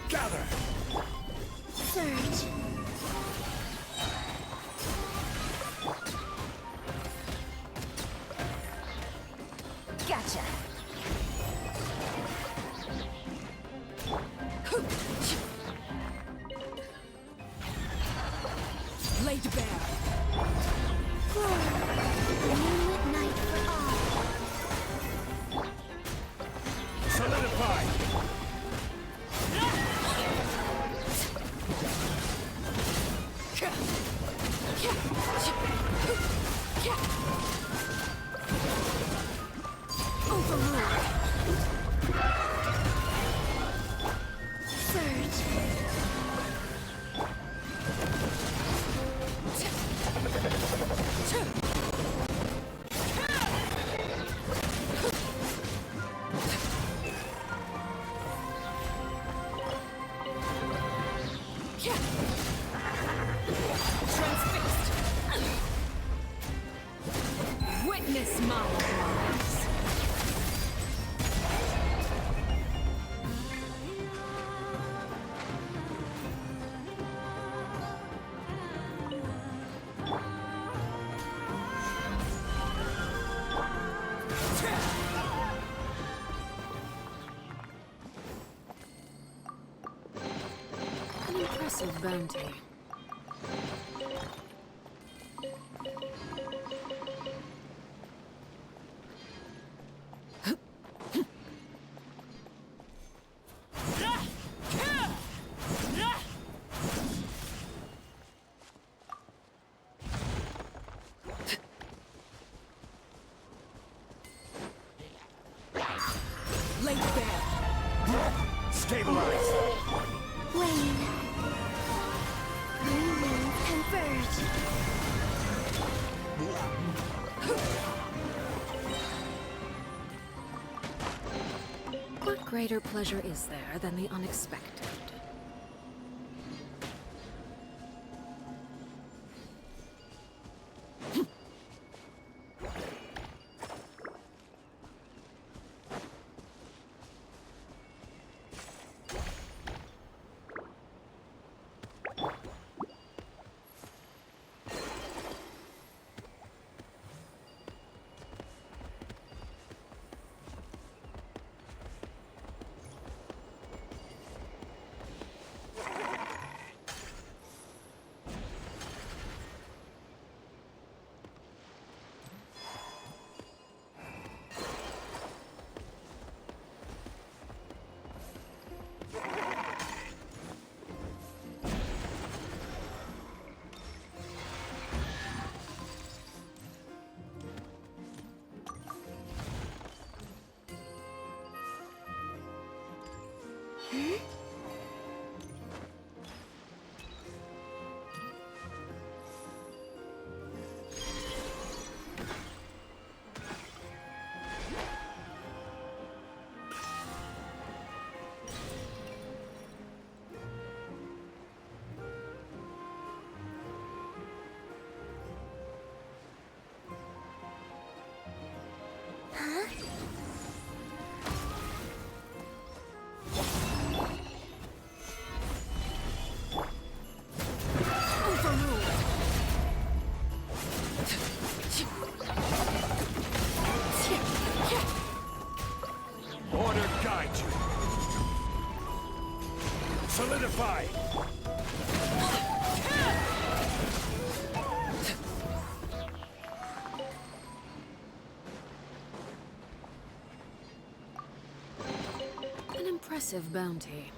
Gather! Surge. Gotcha. Laid bare. Moonlit night for all. Solidify! Overruled. Surge. Transfixed. Witness my wrongs. An impressive bounty. Laid bare. Stabilize! Wane. New moons converge. What greater pleasure is there than the unexpected? Order guide you! Solidify! An impressive bounty.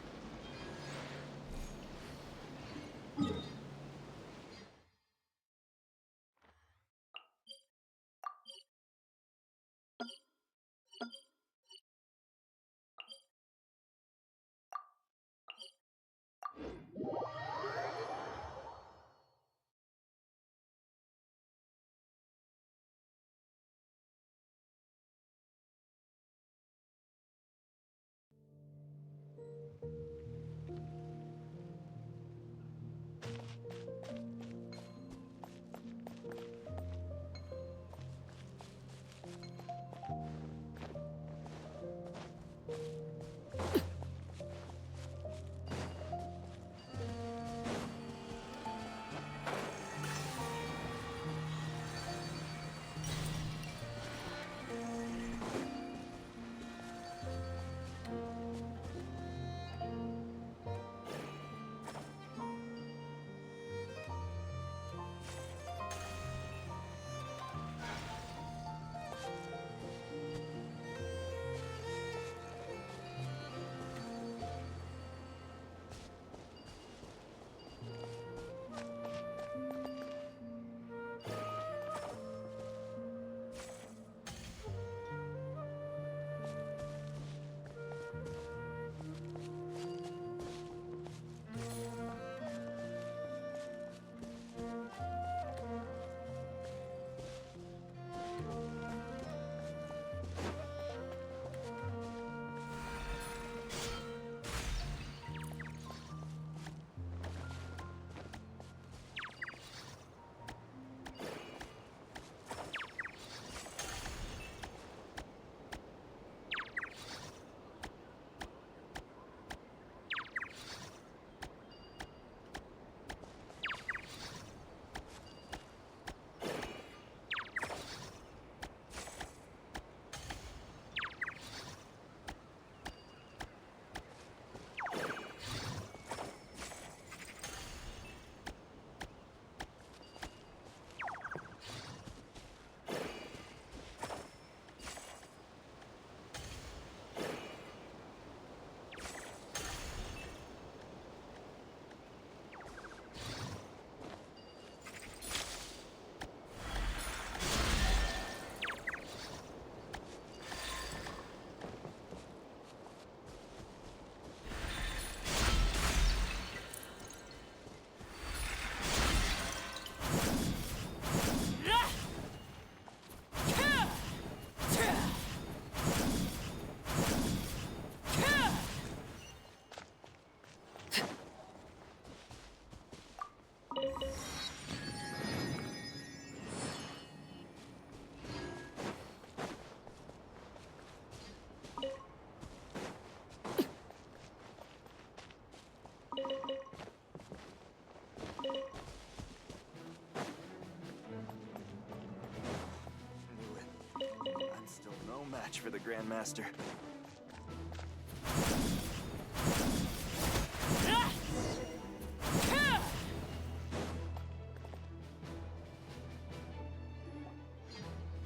match for the Grandmaster.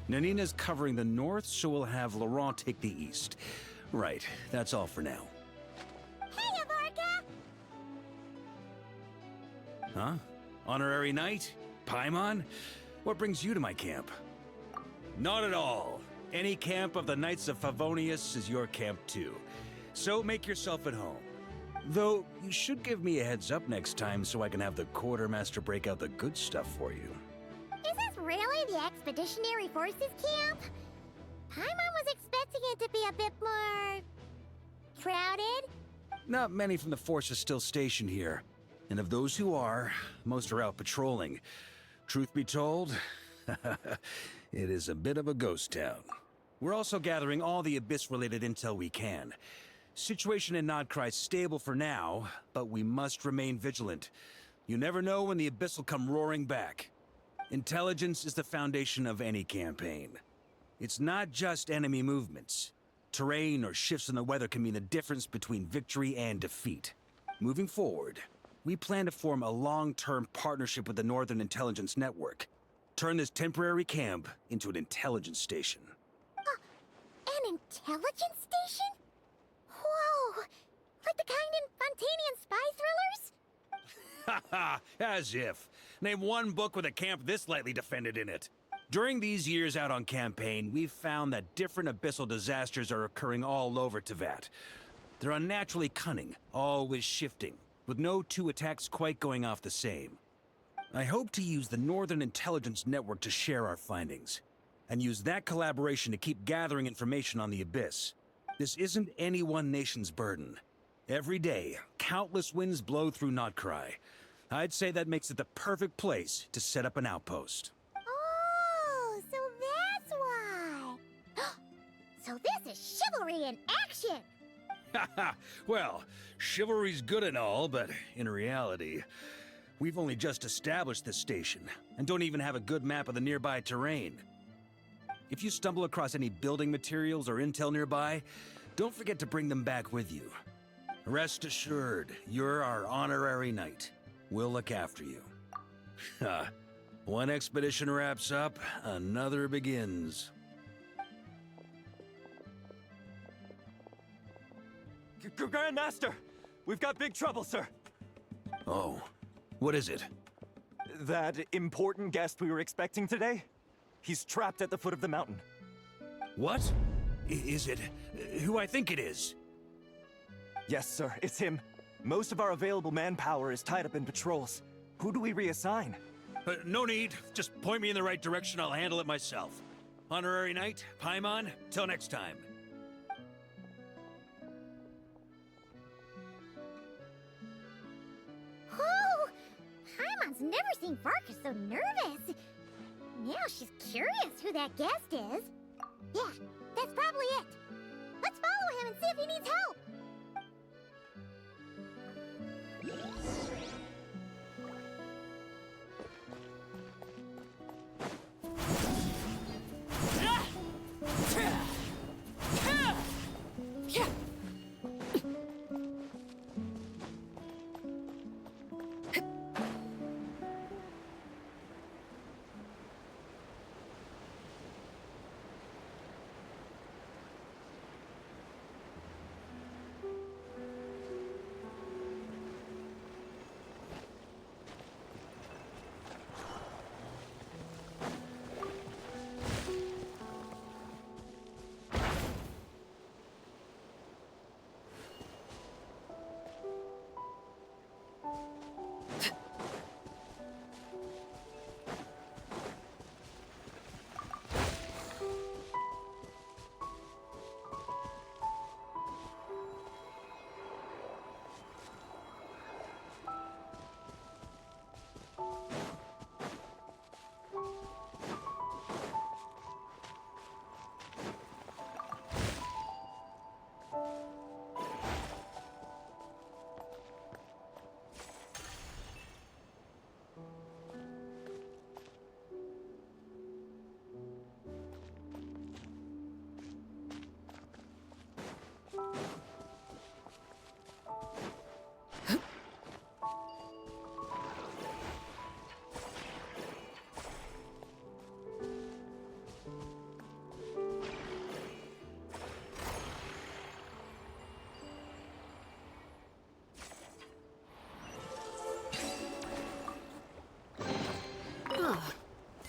Nanina's covering the north, so we'll have Laurent take the east. Right, that's all for now. Hey, Avarka! Huh? Honorary Knight? Paimon? What brings you to my camp? Not at all. Any camp of the Knights of Favonius is your camp too. So make yourself at home. Though, you should give me a heads up next time so I can have the Quartermaster break out the good stuff for you. Is this really the Expeditionary Forces camp? Paimon was expecting it to be a bit more... crowded? Not many from the force are still stationed here. And of those who are, most are out patrolling. Truth be told, it is a bit of a ghost town. We're also gathering all the Abyss-related intel we can. Situation in Nodcry's stable for now, but we must remain vigilant. You never know when the Abyss will come roaring back. Intelligence is the foundation of any campaign. It's not just enemy movements. Terrain or shifts in the weather can mean the difference between victory and defeat. Moving forward, we plan to form a long-term partnership with the Northern Intelligence Network. Turn this temporary camp into an intelligence station. An intelligence station? Whoa! Like the kind in Fontanian spy thrillers? Haha, as if. Name one book with a camp this lightly defended in it. During these years out on campaign, we've found that different abyssal disasters are occurring all over Teyvat. They're unnaturally cunning, always shifting, with no two attacks quite going off the same. I hope to use the Northern Intelligence Network to share our findings, and use that collaboration to keep gathering information on the Abyss. This isn't any one nation's burden. Every day, countless winds blow through Nodcry. I'd say that makes it the perfect place to set up an outpost. Oh, so that's why. So this is chivalry in action! Haha, well, chivalry's good and all, but in reality, we've only just established this station, and don't even have a good map of the nearby terrain. If you stumble across any building materials or intel nearby, don't forget to bring them back with you. Rest assured, you're our honorary knight. We'll look after you. One expedition wraps up, another begins. Grandmaster! We've got big trouble, sir! Oh, what is it? That important guest we were expecting today? He's trapped at the foot of the mountain. What? Is it who I think it is? Yes, sir, it's him. Most of our available manpower is tied up in patrols. Who do we reassign? No need. Just point me in the right direction. I'll handle it myself. Honorary Knight, Paimon, till next time. Oh! Paimon's never seen Varka so nervous. Now she's curious who that guest is. Yeah, that's probably it. Let's follow him and see if he needs help.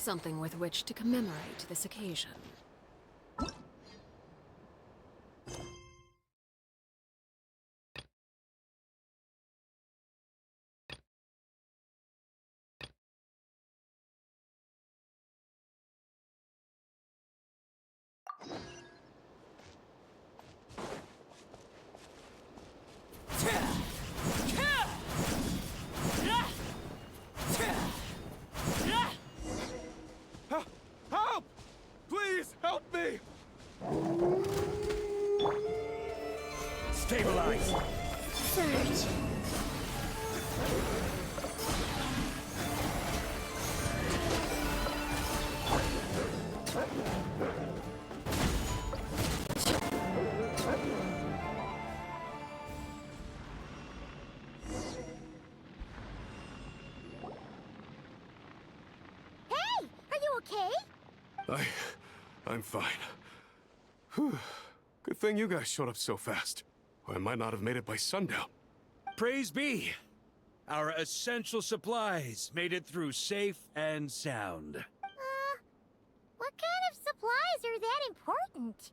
something with which to commemorate this occasion. Help! Please help me! Stabilize! Surge. Hey! Are you okay? I'm fine. Whew. Good thing you guys showed up so fast. Or I might not have made it by sundown. Praise be! Our essential supplies made it through safe and sound. What kind of supplies are that important?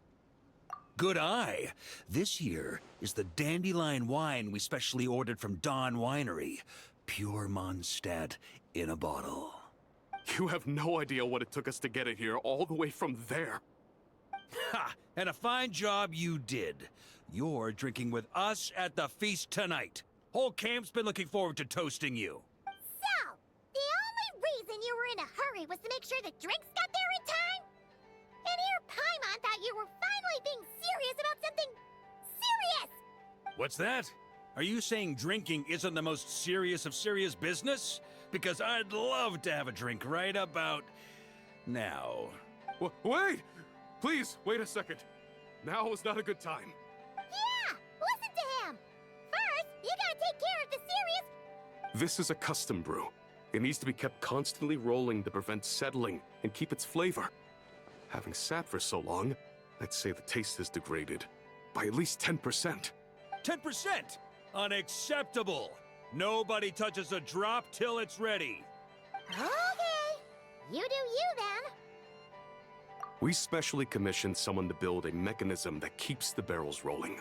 Good eye! This here is the dandelion wine we specially ordered from Dawn Winery. Pure Mondstadt in a bottle. You have no idea what it took us to get it here, all the way from there. Ha! And a fine job you did. You're drinking with us at the feast tonight. Whole camp's been looking forward to toasting you. So, the only reason you were in a hurry was to make sure the drinks got there in time? And here Paimon thought you were finally being serious about something serious! What's that? Are you saying drinking isn't the most serious of serious business? Because I'd love to have a drink right about now. Wait! Please, wait a second. Now is not a good time. Yeah! Listen to him! First, you gotta take care of the serious... This is a custom brew. It needs to be kept constantly rolling to prevent settling and keep its flavor. Having sat for so long, I'd say the taste is degraded by at least 10%. 10%! Unacceptable! Nobody touches a drop till it's ready. Okay. You do you, then. We specially commissioned someone to build a mechanism that keeps the barrels rolling.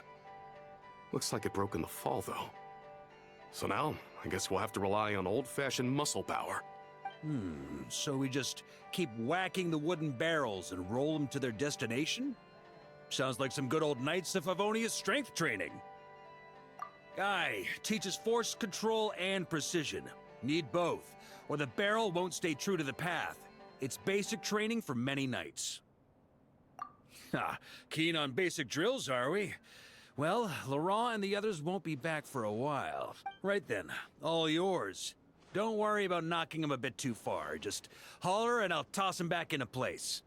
Looks like it broke in the fall, though. So now, I guess we'll have to rely on old-fashioned muscle power. So we just keep whacking the wooden barrels and roll them to their destination? Sounds like some good old Knights of Favonia's strength training. Guy teaches force control and precision. Need both, or the barrel won't stay true to the path. It's basic training for many knights. Ha, keen on basic drills, are we? Well, Laurent and the others won't be back for a while. Right then, all yours. Don't worry about knocking him a bit too far. Just holler and I'll toss him back into place.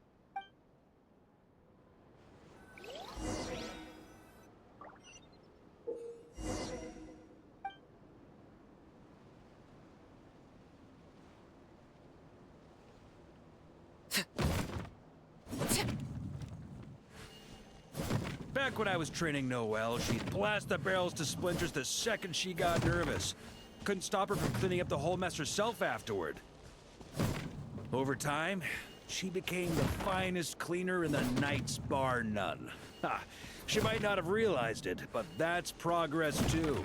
Back when I was training Noelle, she'd blast the barrels to splinters the second she got nervous. Couldn't stop her from cleaning up the whole mess herself afterward. Over time, she became the finest cleaner in the Knights, bar none. Ha! She might not have realized it, but that's progress too.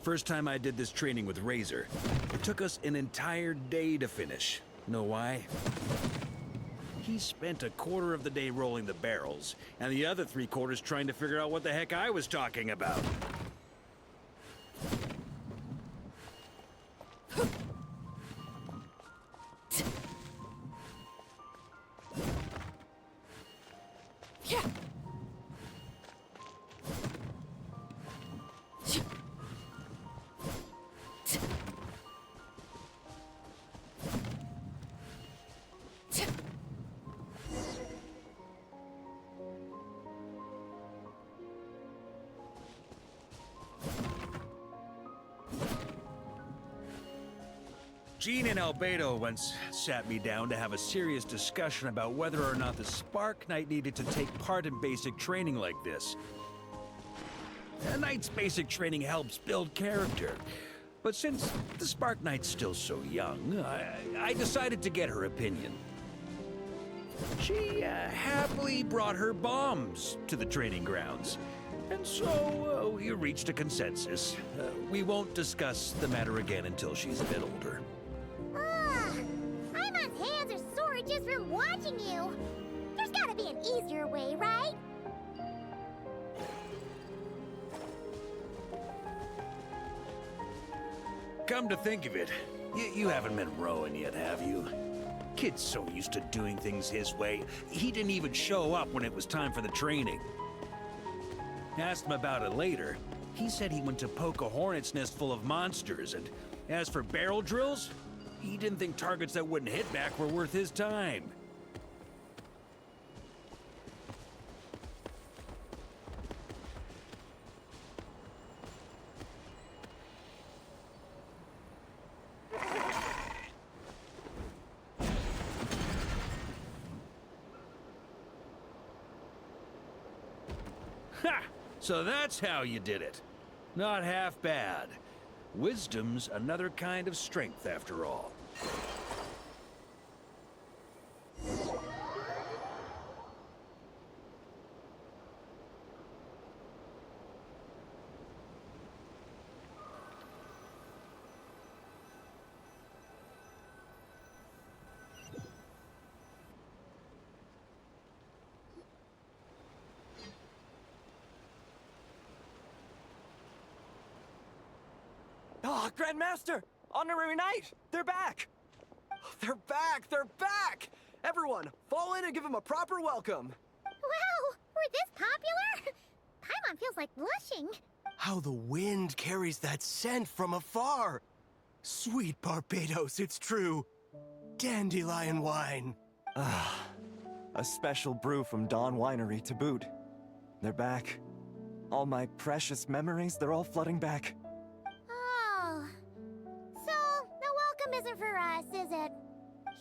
First time I did this training with Razor, it took us an entire day to finish. Know why? He spent a quarter of the day rolling the barrels, and the other 3/4 trying to figure out what the heck I was talking about. Jean and Albedo once sat me down to have a serious discussion about whether or not the Spark Knight needed to take part in basic training like this. A knight's basic training helps build character. But since the Spark Knight's still so young, I decided to get her opinion. She happily brought her bombs to the training grounds. And so we reached a consensus. We won't discuss the matter again until she's a bit older. Paimon's hands are sore just from watching you. There's gotta be an easier way, right? Come to think of it, you haven't met Rowan yet, have you? Kid's so used to doing things his way, he didn't even show up when it was time for the training. Asked him about it later. He said he went to poke a hornet's nest full of monsters, and as for barrel drills, he didn't think targets that wouldn't hit back were worth his time. Ha! So that's how you did it. Not half bad. Wisdom's another kind of strength, after all. Ah, Grandmaster! Honorary Knight! They're back! They're back! They're back! Everyone, fall in and give them a proper welcome! Wow, we're this popular? Paimon feels like blushing. How the wind carries that scent from afar! Sweet Barbados, it's true. Dandelion wine. Ah, a special brew from Dawn Winery to boot. They're back. All my precious memories, they're all flooding back. Oh. So, the welcome isn't for us, is it?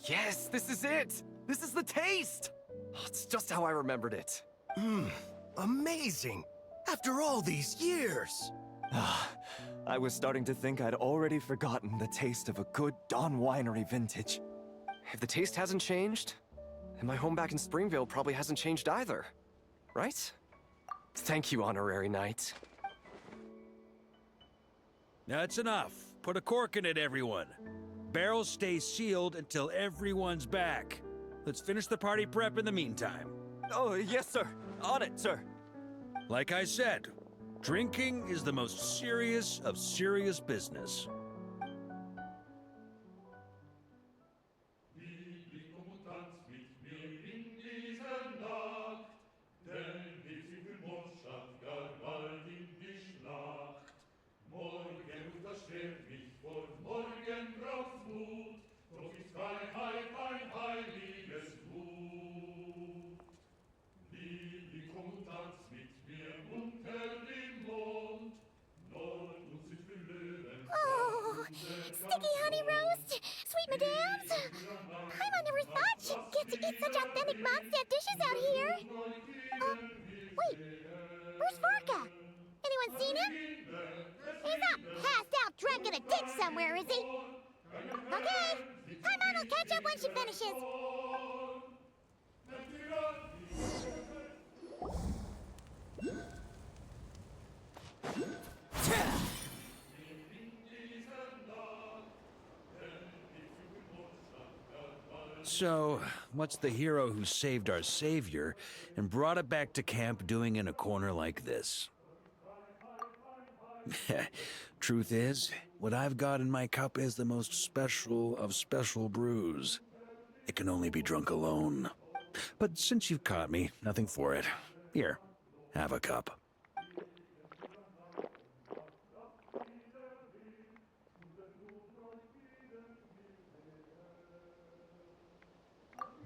Yes, this is it! This is the taste! Oh, it's just how I remembered it. Amazing! After all these years! Ah, I was starting to think I'd already forgotten the taste of a good Dawn Winery vintage. If the taste hasn't changed, then my home back in Springvale probably hasn't changed either. Right? Thank you, Honorary Knight. That's enough. Put a cork in it, everyone. Barrels stay sealed until everyone's back. Let's finish the party prep in the meantime. Oh, yes, sir. On it, sir. Like I said, drinking is the most serious of serious business. Oh, sticky honey roast, sweet madams. Paimon never thought she'd get to eat such authentic Mondstadt dishes out here. Wait, where's Vorka? Anyone seen him? He's not passed out drunk in a ditch somewhere, is he? Okay, Paimon will catch up when she finishes. So, what's the hero who saved our savior and brought it back to camp doing in a corner like this? Truth is, what I've got in my cup is the most special of special brews. It can only be drunk alone. But since you've caught me, nothing for it. Here, have a cup.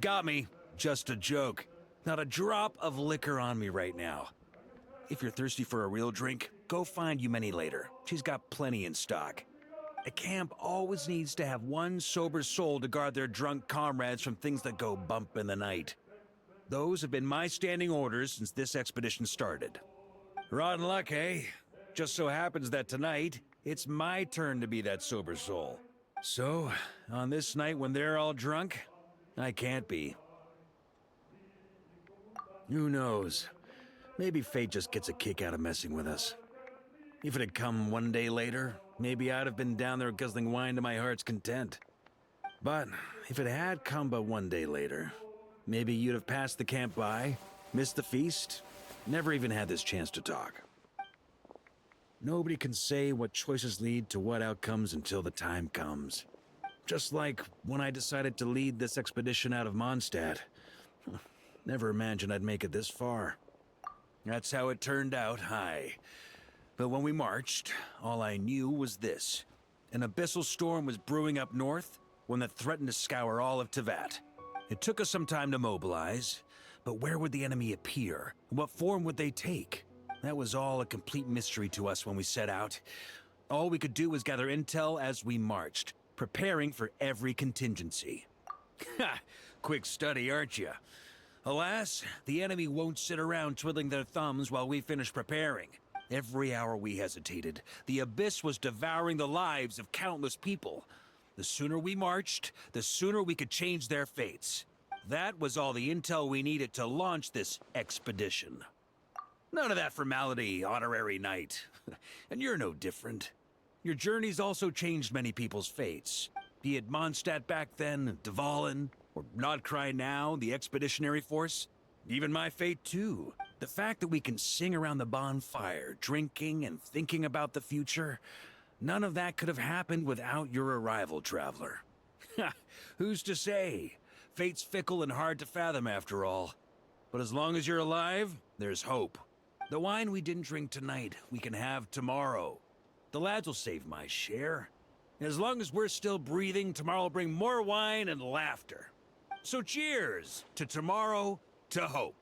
Got me. Just a joke. Not a drop of liquor on me right now. If you're thirsty for a real drink, go find Yumeni later. She's got plenty in stock. A camp always needs to have one sober soul to guard their drunk comrades from things that go bump in the night. Those have been my standing orders since this expedition started. Rotten luck, eh? Just so happens that tonight, it's my turn to be that sober soul. So, on this night when they're all drunk, I can't be. Who knows? Maybe fate just gets a kick out of messing with us. If it had come one day later, maybe I'd have been down there guzzling wine to my heart's content. But if it had come but one day later, maybe you'd have passed the camp by, missed the feast, never even had this chance to talk. Nobody can say what choices lead to what outcomes until the time comes. Just like when I decided to lead this expedition out of Mondstadt. Never imagined I'd make it this far. That's how it turned out, aye. But when we marched, all I knew was this. An abyssal storm was brewing up north, one that threatened to scour all of Tevat. It took us some time to mobilize, but where would the enemy appear? What form would they take? That was all a complete mystery to us when we set out. All we could do was gather intel as we marched, preparing for every contingency. Ha! Quick study, aren't you? Alas, the enemy won't sit around twiddling their thumbs while we finish preparing. Every hour we hesitated, the abyss was devouring the lives of countless people. The sooner we marched, the sooner we could change their fates. That was all the intel we needed to launch this expedition. None of that formality, honorary knight. And you're no different. Your journey's also changed many people's fates. Be it Mondstadt back then, Dvalin, or Nodcry now, the expeditionary force. Even my fate too. The fact that we can sing around the bonfire, drinking and thinking about the future, none of that could have happened without your arrival, traveler. Who's to say? Fate's fickle and hard to fathom after all. But as long as you're alive, there's hope. The wine we didn't drink tonight, we can have tomorrow. The lads will save my share. As long as we're still breathing, tomorrow will bring more wine and laughter. So cheers to tomorrow, to hope.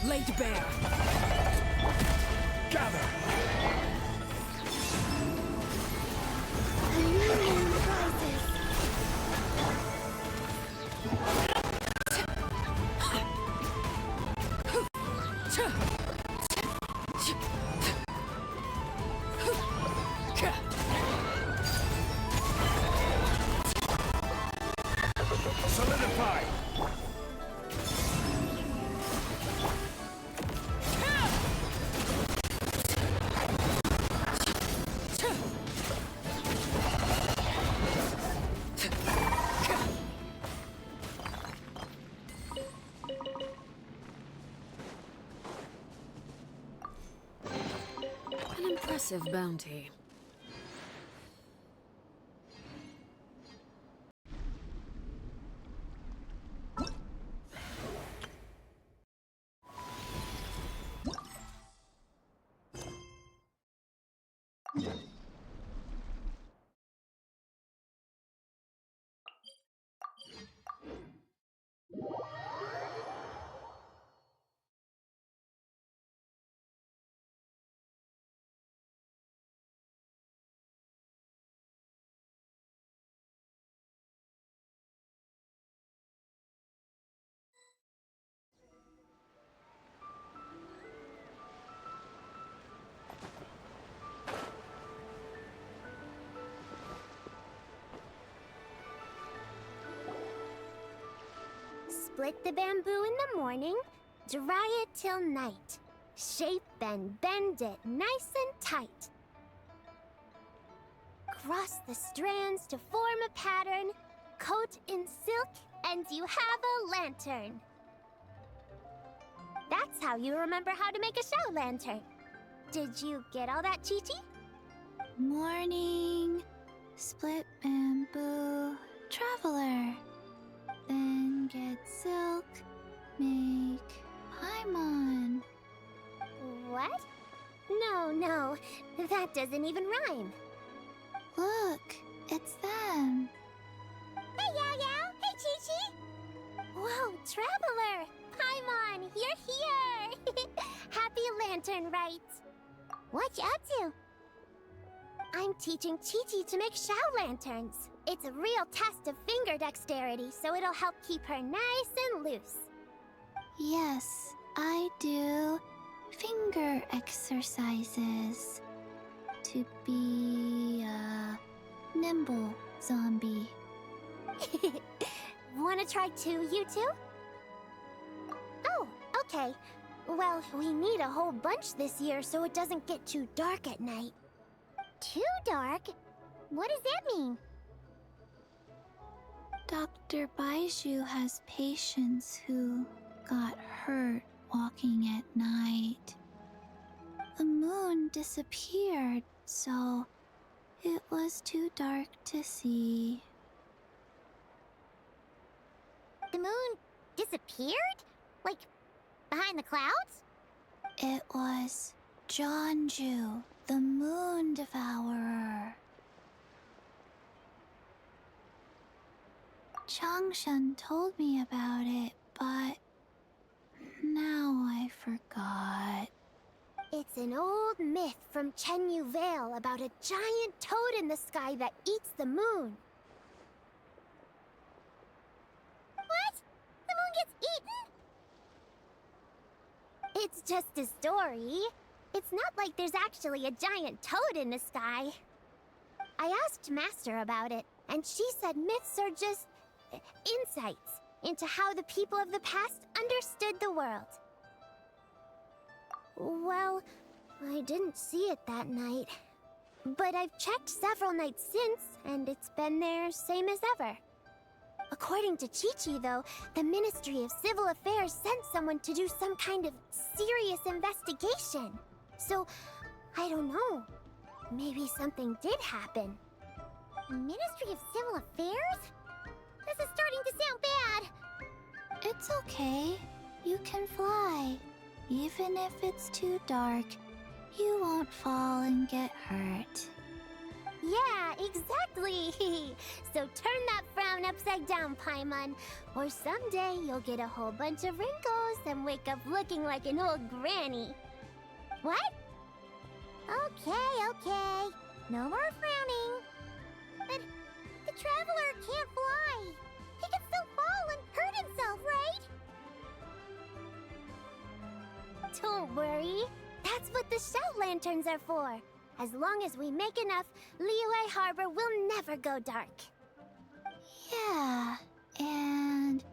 Laid bare. Gather! Solidify! An impressive bounty. Split the bamboo in the morning, dry it till night. Shape and bend it nice and tight. Cross the strands to form a pattern, coat in silk, and you have a lantern. That's how you remember how to make a show lantern. Did you get all that, Chi-Chi? Morning, split bamboo, traveler. Then get silk, make paimon. What? No, that doesn't even rhyme. Look, it's them. Hey, Yao Yao! Hey, Chi-Chi! Whoa, Traveler! Paimon, you're here! Happy Lantern Rite! What you up to? I'm teaching Chi-Chi to make Shao lanterns. It's a real test of finger dexterity, so it'll help keep her nice and loose. Yes, I do finger exercises to be a nimble zombie. Wanna try too, you two? Oh, okay. Well, we need a whole bunch this year so it doesn't get too dark at night. Too dark? What does that mean? Dr. Baiju has patients who got hurt walking at night. The moon disappeared, so it was too dark to see. The moon disappeared? Like, behind the clouds? It was Jonju, the moon devourer. Changshan told me about it, but now I forgot. It's an old myth from Chenyu Vale about a giant toad in the sky that eats the moon. What? The moon gets eaten? It's just a story. It's not like there's actually a giant toad in the sky. I asked Master about it, and she said myths are just insights into how the people of the past understood the world. Well, I didn't see it that night. But I've checked several nights since, and it's been there same as ever. According to Chi-Chi, though, the Ministry of Civil Affairs sent someone to do some kind of serious investigation. So, I don't know. Maybe something did happen. Ministry of Civil Affairs? This is starting to sound bad. It's okay. You can fly. Even if it's too dark, you won't fall and get hurt. Yeah, exactly. So turn that frown upside down, Paimon. Or someday you'll get a whole bunch of wrinkles and wake up looking like an old granny. What? Okay. No more frowning. But the Traveler can't fly. He can still fall and hurt himself, right? Don't worry. That's what the Shell Lanterns are for. As long as we make enough, Liyue Harbor will never go dark. Yeah, and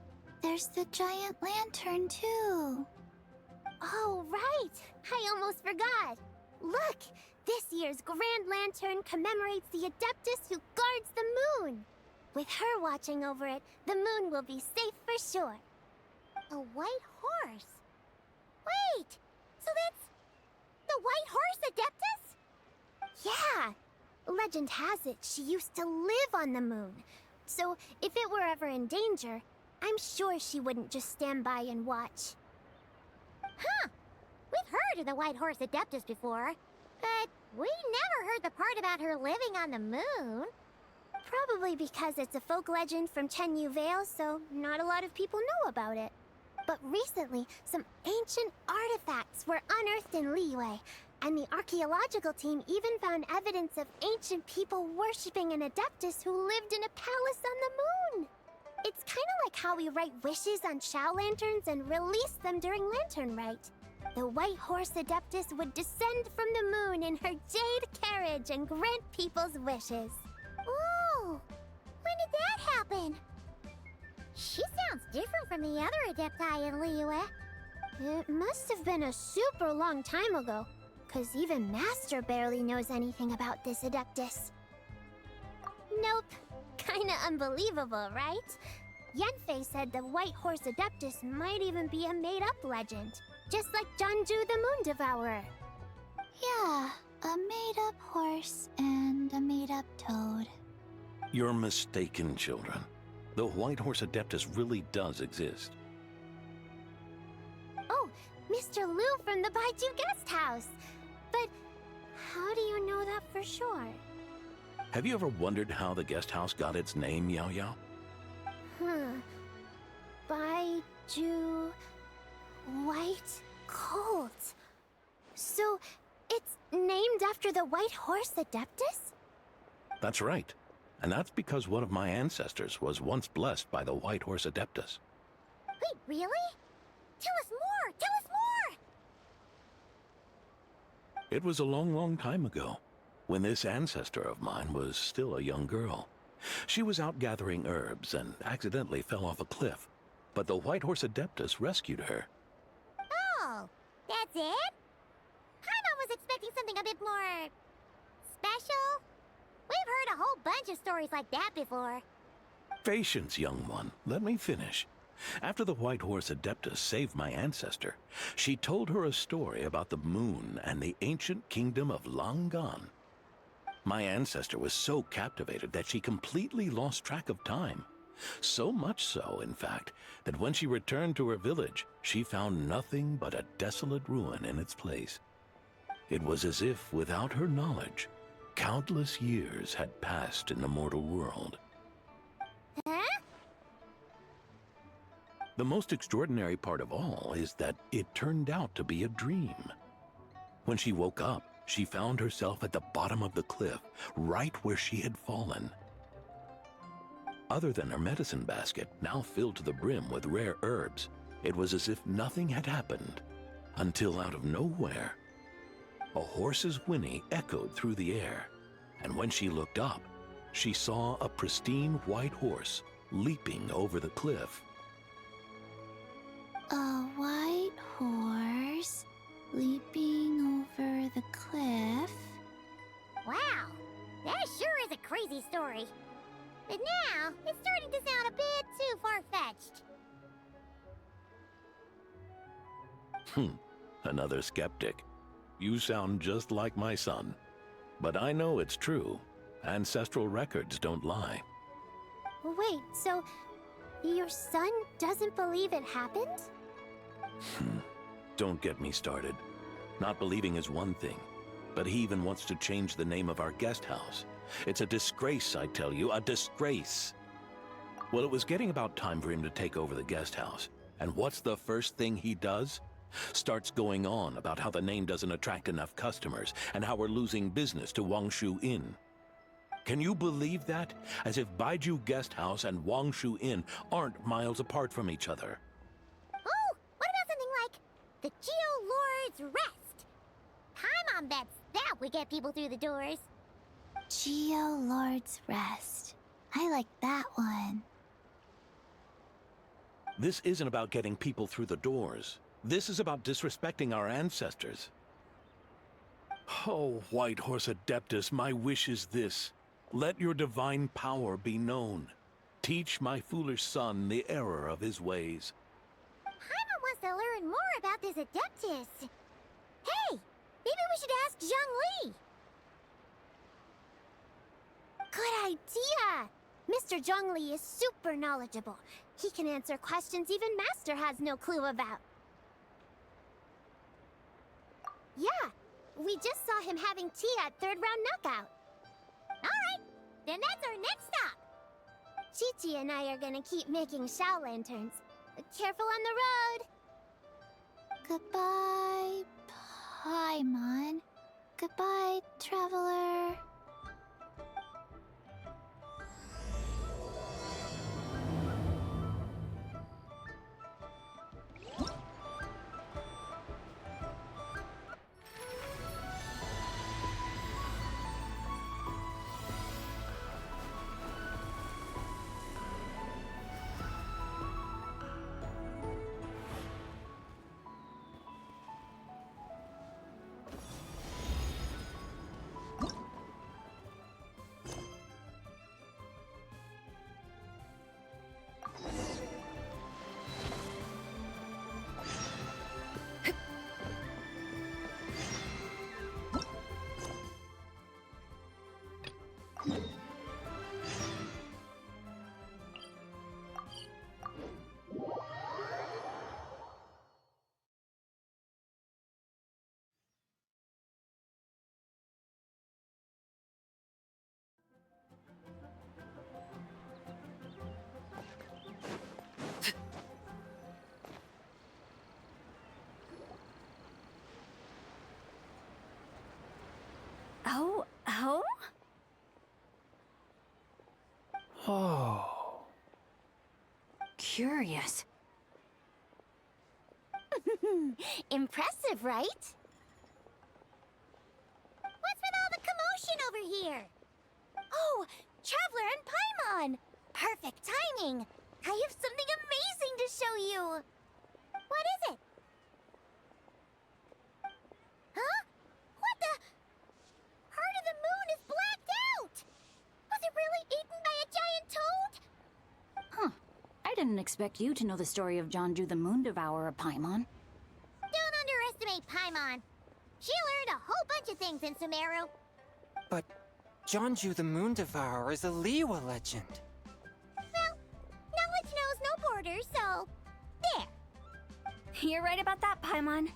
there's the giant lantern too. Oh, right! I almost forgot. Look! This year's Grand Lantern commemorates the Adeptus who guards the moon. With her watching over it, the moon will be safe for sure. A white horse? Wait! So that's the White Horse Adeptus? Yeah! Legend has it she used to live on the moon. So if it were ever in danger, I'm sure she wouldn't just stand by and watch. Huh! We've heard of the White Horse Adeptus before, but we never heard the part about her living on the moon. Probably because it's a folk legend from Chenyu Vale, so not a lot of people know about it. But recently, some ancient artifacts were unearthed in Liyue, and the archaeological team even found evidence of ancient people worshipping an Adeptus who lived in a palace on the moon. It's kind of like how we write wishes on Shao Lanterns and release them during Lantern Rite. The White Horse Adeptus would descend from the moon in her jade carriage and grant people's wishes. Ooh! When did that happen? She sounds different from the other Adepti in Liyue. It must have been a super long time ago, because even Master barely knows anything about this Adeptus. Nope. Kinda unbelievable, right? Yenfei said the White Horse Adeptus might even be a made-up legend, just like Janju the Moon Devourer. Yeah, a made-up horse and a made-up toad. You're mistaken, children. The White Horse Adeptus really does exist. Oh, Mr. Liu from the Baiju Guest House! But how do you know that for sure? Have you ever wondered how the guest house got its name, Yao Yao? Baiju... White Colt. So, it's named after the White Horse Adeptus? That's right. And that's because one of my ancestors was once blessed by the White Horse Adeptus. Wait, really? Tell us more! Tell us more! It was a long, long time ago, when this ancestor of mine was still a young girl. She was out gathering herbs and accidentally fell off a cliff, but the White Horse Adeptus rescued her. Oh, that's it? Paimon was expecting something a bit more... special? We've heard a whole bunch of stories like that before. Patience, young one. Let me finish. After the White Horse Adeptus saved my ancestor, she told her a story about the moon and the ancient kingdom of Langan. My ancestor was so captivated that she completely lost track of time. So much so, in fact, that when she returned to her village, she found nothing but a desolate ruin in its place. It was as if, without her knowledge, countless years had passed in the mortal world. Huh? The most extraordinary part of all is that it turned out to be a dream. When she woke up, she found herself at the bottom of the cliff, right where she had fallen. Other than her medicine basket, now filled to the brim with rare herbs, it was as if nothing had happened, until out of nowhere, a horse's whinny echoed through the air, and when she looked up, she saw a pristine white horse leaping over the cliff. A white horse leaping over the cliff? Wow, that sure is a crazy story. But now, it's starting to sound a bit too far-fetched. Another skeptic. You sound just like my son. But I know it's true. Ancestral records don't lie. Wait, so your son doesn't believe it happened? Don't get me started. Not believing is one thing, but he even wants to change the name of our guest house. It's a disgrace, I tell you, a disgrace. Well, it was getting about time for him to take over the guest house. And what's the first thing he does? Starts going on about how the name doesn't attract enough customers and how we're losing business to Wangshu Inn. Can you believe that? As if Baiju Guest House and Wangshu Inn aren't miles apart from each other. Oh, what about something like the Geo Lord's Rest? Paimon bets that would get people through the doors. Geo Lord's Rest. I like that one. This isn't about getting people through the doors. This is about disrespecting our ancestors. Oh, White Horse Adeptus, my wish is this. Let your divine power be known. Teach my foolish son the error of his ways. Paimon wants to learn more about this Adeptus. Hey, maybe we should ask Zhang Li. Good idea! Mr. Zhongli is super knowledgeable. He can answer questions even Master has no clue about. Yeah, we just saw him having tea at third round knockout. Alright, then that's our next stop. Chi-Chi and I are gonna keep making Shao lanterns. Careful on the road! Goodbye, Paimon. Goodbye, traveler. Oh? Oh. Curious. Impressive, right? What's with all the commotion over here? Oh, Traveler and Paimon! Perfect timing! I have something amazing to show you! What is it? Huh? What the? Heart of the Moon is blacked out! Was it really eaten by a giant toad? Huh. I didn't expect you to know the story of Jonju the Moon Devourer, Paimon. Don't underestimate Paimon. She learned a whole bunch of things in Sumeru. But Jonju the Moon Devourer is a Liyue legend. Well, knowledge knows no borders, so... there. You're right about that, Paimon.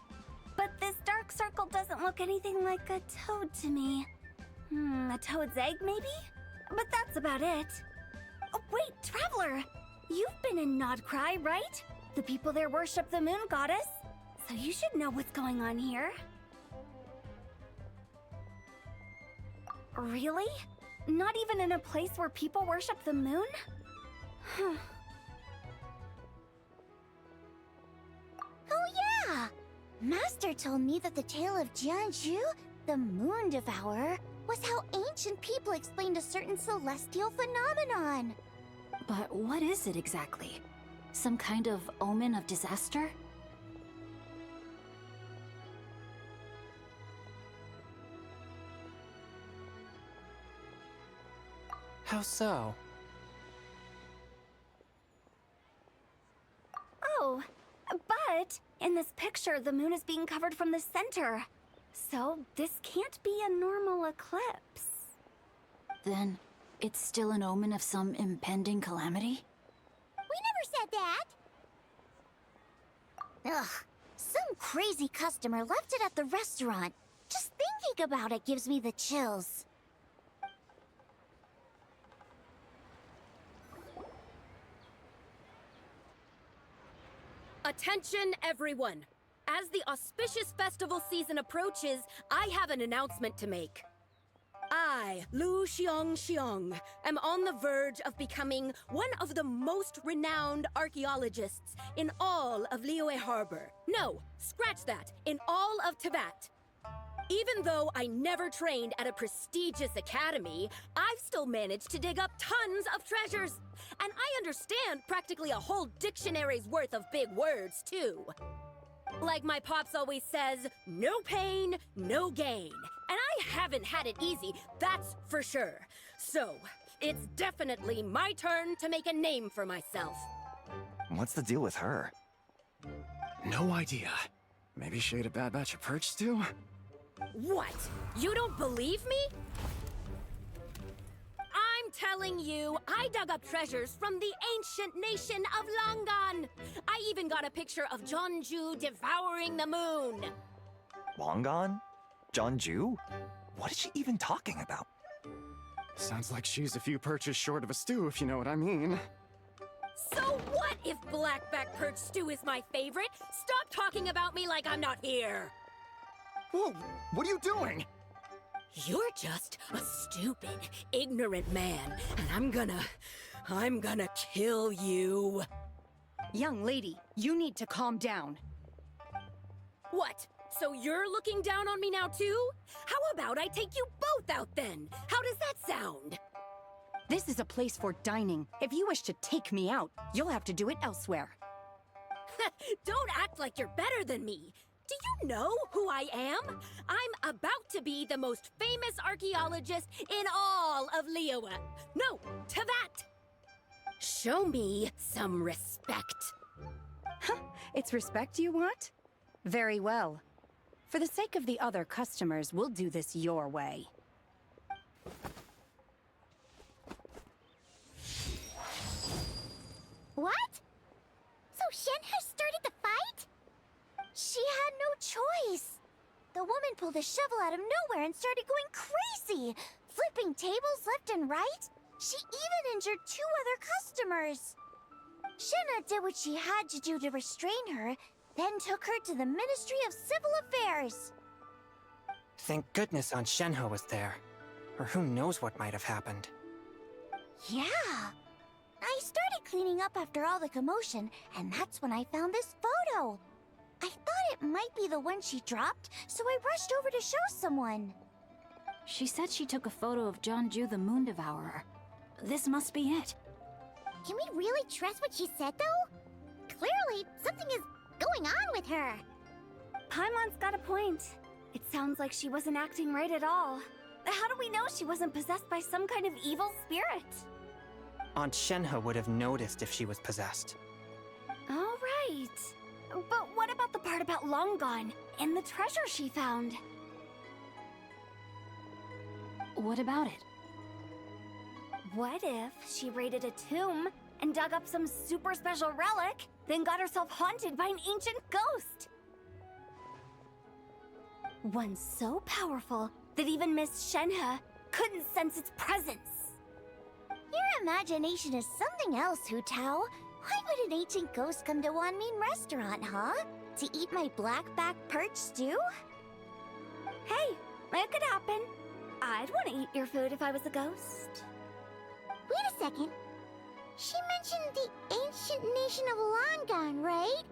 But this dark circle doesn't look anything like a toad to me. A toad's egg, maybe? But that's about it. Oh, wait, Traveler! You've been in Nodcry, right? The people there worship the moon goddess. So you should know what's going on here. Really? Not even in a place where people worship the moon? Oh yeah! Master told me that the tale of Jianzhu, the Moon Devourer, was how ancient people explained a certain celestial phenomenon. But what is it exactly? Some kind of omen of disaster? How so? Oh, but in this picture, the moon is being covered from the center. So this can't be a normal eclipse. Then it's still an omen of some impending calamity? We never said that! Ugh, some crazy customer left it at the restaurant. Just thinking about it gives me the chills. Attention, everyone! As the auspicious festival season approaches, I have an announcement to make. I, Lu Xiong, am on the verge of becoming one of the most renowned archaeologists in all of Liyue Harbor. No, scratch that, in all of Teyvat. Even though I never trained at a prestigious academy, I've still managed to dig up tons of treasures. And I understand practically a whole dictionary's worth of big words, too. Like my pops always says, no pain, no gain. And I haven't had it easy, that's for sure. So, it's definitely my turn to make a name for myself. What's the deal with her? No idea. Maybe she ate a bad batch of perch stew? What? You don't believe me? I'm telling you, I dug up treasures from the ancient nation of Longan. I even got a picture of Jonju devouring the moon. Longan? Jonju? What is she even talking about? Sounds like she's a few perches short of a stew, if you know what I mean. So what if blackback perch stew is my favorite? Stop talking about me like I'm not here. Whoa, what are you doing? You're just a stupid, ignorant man, and I'm gonna kill you. Young lady, you need to calm down. What? So you're looking down on me now too? How about I take you both out then? How does that sound? This is a place for dining. If you wish to take me out, you'll have to do it elsewhere. Don't act like you're better than me. Do you know who I am? I'm about to be the most famous archaeologist in all of Liyue. No, Teyvat. Show me some respect. Huh, it's respect you want? Very well. For the sake of the other customers, we'll do this your way. What? So Shen has started the fight? She had no choice. The woman pulled a shovel out of nowhere and started going crazy, flipping tables left and right. She even injured 2 other customers. Shenna did what she had to do to restrain her, then took her to the Ministry of Civil Affairs. Thank goodness Aunt Shenhe was there. Or who knows what might have happened. Yeah. I started cleaning up after all the commotion, and that's when I found this photo. I thought it might be the one she dropped, so I rushed over to show someone. She said she took a photo of Jeonju the Moon Devourer. This must be it. Can we really trust what she said, though? Clearly, something is going on with her. Paimon's got a point. It sounds like she wasn't acting right at all. How do we know she wasn't possessed by some kind of evil spirit? Aunt Shenhe would have noticed if she was possessed. All right. But what about the part about Long Gone and the treasure she found? What about it? What if she raided a tomb and dug up some super special relic, then got herself haunted by an ancient ghost? One so powerful that even Miss Shenhe couldn't sense its presence. Your imagination is something else, Hu Tao. Why would an ancient ghost come to Wanmin Restaurant, huh? To eat my blackback perch stew? Hey, it could happen. I'd want to eat your food if I was a ghost. Wait a second. She mentioned the ancient nation of Longon, right?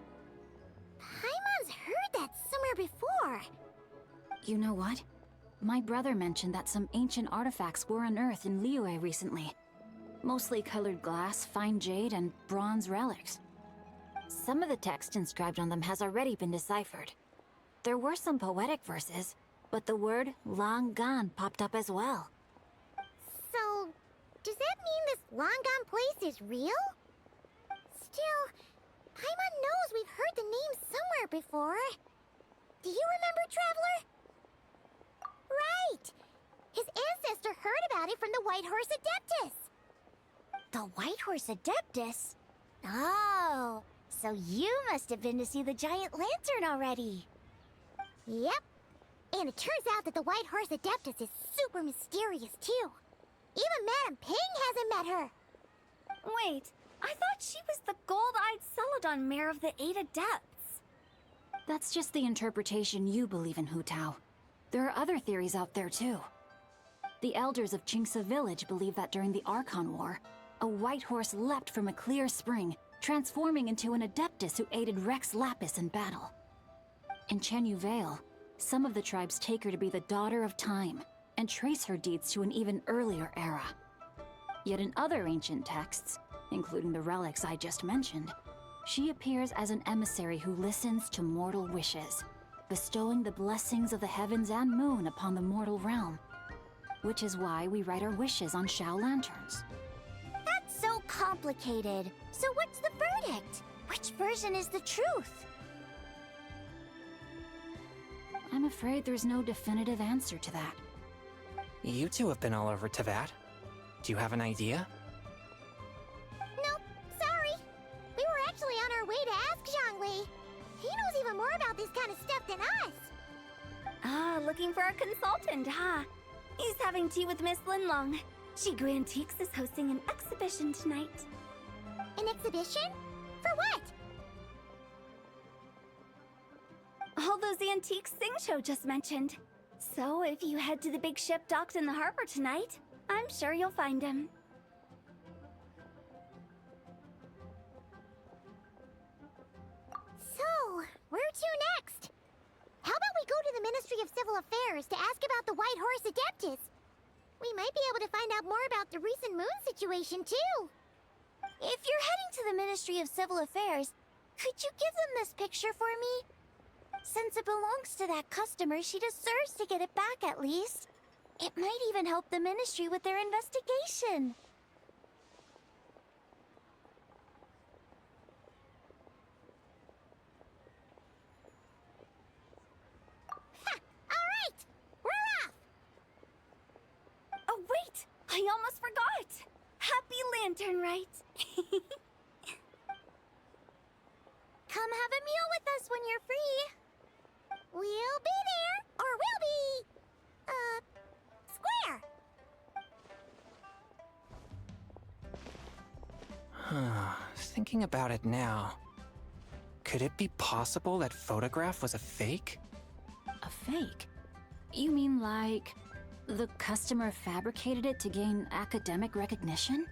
Paimon's heard that somewhere before. You know what? My brother mentioned that some ancient artifacts were unearthed in Liyue recently. Mostly colored glass, fine jade, and bronze relics. Some of the text inscribed on them has already been deciphered. There were some poetic verses, but the word long gone popped up as well. So, does that mean this Longon place is real? Still, Paimon knows we've heard the name somewhere before. Do you remember, Traveler? Right! His ancestor heard about it from the White Horse Adeptus. The White Horse Adeptus? Oh, so you must have been to see the giant lantern already. Yep. And it turns out that the White Horse Adeptus is super mysterious, too. Even Madame Ping hasn't met her. Wait, I thought she was the gold-eyed Celadon Mare of the Eight Adepts. That's just the interpretation you believe in, Hu Tao. There are other theories out there, too. The elders of Qingce Village believe that during the Archon War, a white horse leapt from a clear spring, transforming into an Adeptus who aided Rex Lapis in battle. In Chenyu Vale, some of the tribes take her to be the Daughter of Time, and trace her deeds to an even earlier era. Yet in other ancient texts, including the relics I just mentioned, she appears as an emissary who listens to mortal wishes, bestowing the blessings of the heavens and moon upon the mortal realm. Which is why we write our wishes on Shao lanterns. That's so complicated. So what's the verdict? Which version is the truth? I'm afraid there's no definitive answer to that. You two have been all over Tevat. Do you have an idea? Nope, sorry. We were actually on our way to ask Zhongli. He knows even more about this kind of stuff than us. Ah, looking for a consultant, huh? He's having tea with Miss Linlong. Shigu Antiques is hosting an exhibition tonight. An exhibition? For what? All those antiques Sing Show just mentioned. So if you head to the big ship docked in the harbor tonight, I'm sure you'll find him. So, where to next? How about we go to the Ministry of Civil Affairs to ask about the White Horse Adeptus? We might be able to find out more about the recent moon situation, too. If you're heading to the Ministry of Civil Affairs, could you give them this picture for me? Since it belongs to that customer, she deserves to get it back at least. It might even help the Ministry with their investigation. Ha! All right! We're off! Oh, wait! I almost forgot! Happy Lantern, right? Come have a meal with us when you're free. We'll be there, or we'll be... square. Thinking about it now, could it be possible that photograph was a fake? A fake? You mean like the customer fabricated it to gain academic recognition?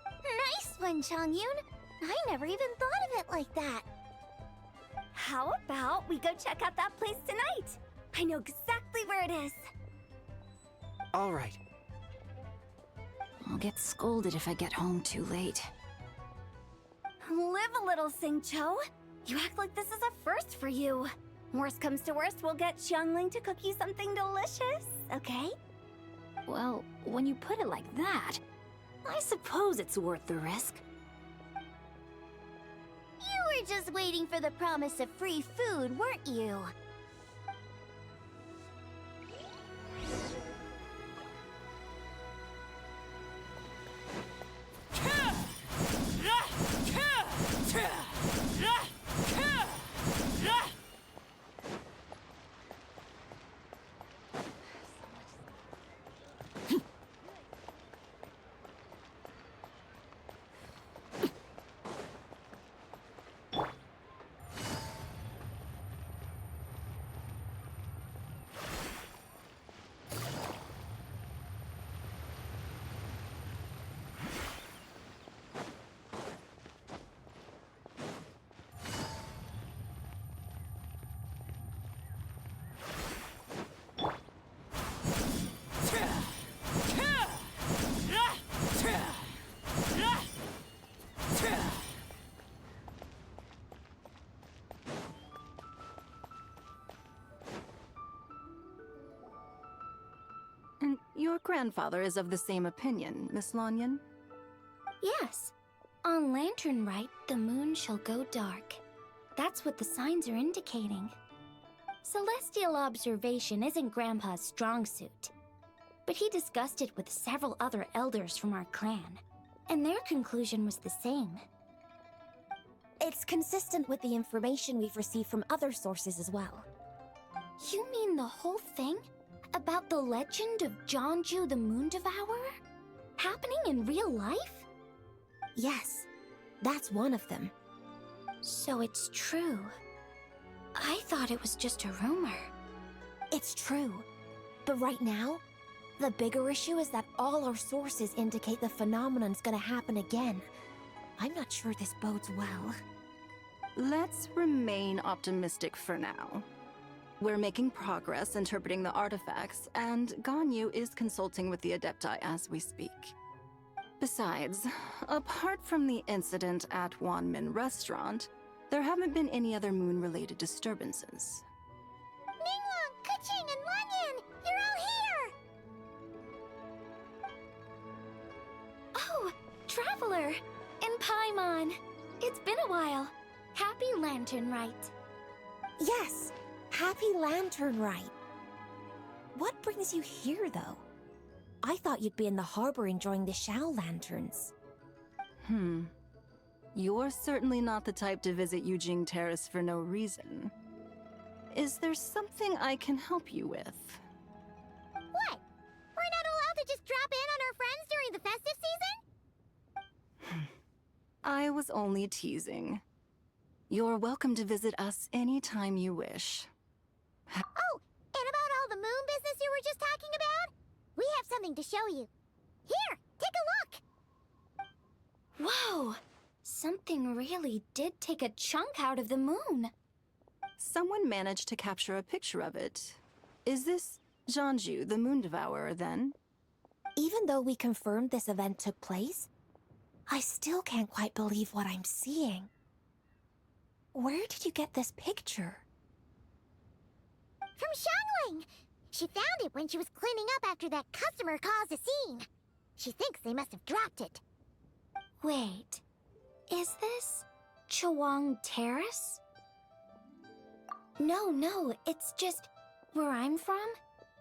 Nice one, Changyun. I never even thought of it like that. How about we go check out that place tonight? I know exactly where it is. All right. I'll get scolded if I get home too late. Live a little, Singcho. You act like this is a first for you. Worst comes to worst, we'll get Xiangling to cook you something delicious, okay? Well, when you put it like that, I suppose it's worth the risk. You were just waiting for the promise of free food, weren't you? And your grandfather is of the same opinion, Miss Lanyan? Yes. On Lantern Rite, the moon shall go dark. That's what the signs are indicating. Celestial observation isn't Grandpa's strong suit. But he discussed it with several other elders from our clan, and their conclusion was the same. It's consistent with the information we've received from other sources as well. You mean the whole thing? About the legend of Jeonju the Moon Devourer? Happening in real life? Yes, that's one of them. So it's true. I thought it was just a rumor. It's true. But right now, the bigger issue is that all our sources indicate the phenomenon's gonna happen again. I'm not sure this bodes well. Let's remain optimistic for now. We're making progress interpreting the artifacts, and Ganyu is consulting with the Adepti as we speak. Besides, apart from the incident at Wanmin Restaurant, there haven't been any other moon-related disturbances. Ningguang, Keqing, and Lanyan! You're all here! Oh, Traveler! And Paimon! It's been a while. Happy Lantern Rite. Yes, happy Lantern Rite. What brings you here, though? I thought you'd be in the harbor enjoying the Shao lanterns. You're certainly not the type to visit Yujing Terrace for no reason. Is there something I can help you with? What? We're not allowed to just drop in on our friends during the festive season? I was only teasing. You're welcome to visit us anytime you wish. Oh, and about all the moon business you were just talking about? We have something to show you. Here, take a look! Whoa! Something really did take a chunk out of the moon. Someone managed to capture a picture of it. Is this Jeonju, the Moon Devourer, then? Even though we confirmed this event took place, I still can't quite believe what I'm seeing. Where did you get this picture? From Xiangling! She found it when she was cleaning up after that customer caused a scene. She thinks they must have dropped it. Wait, is this Chuang Terrace? No, it's just where I'm from.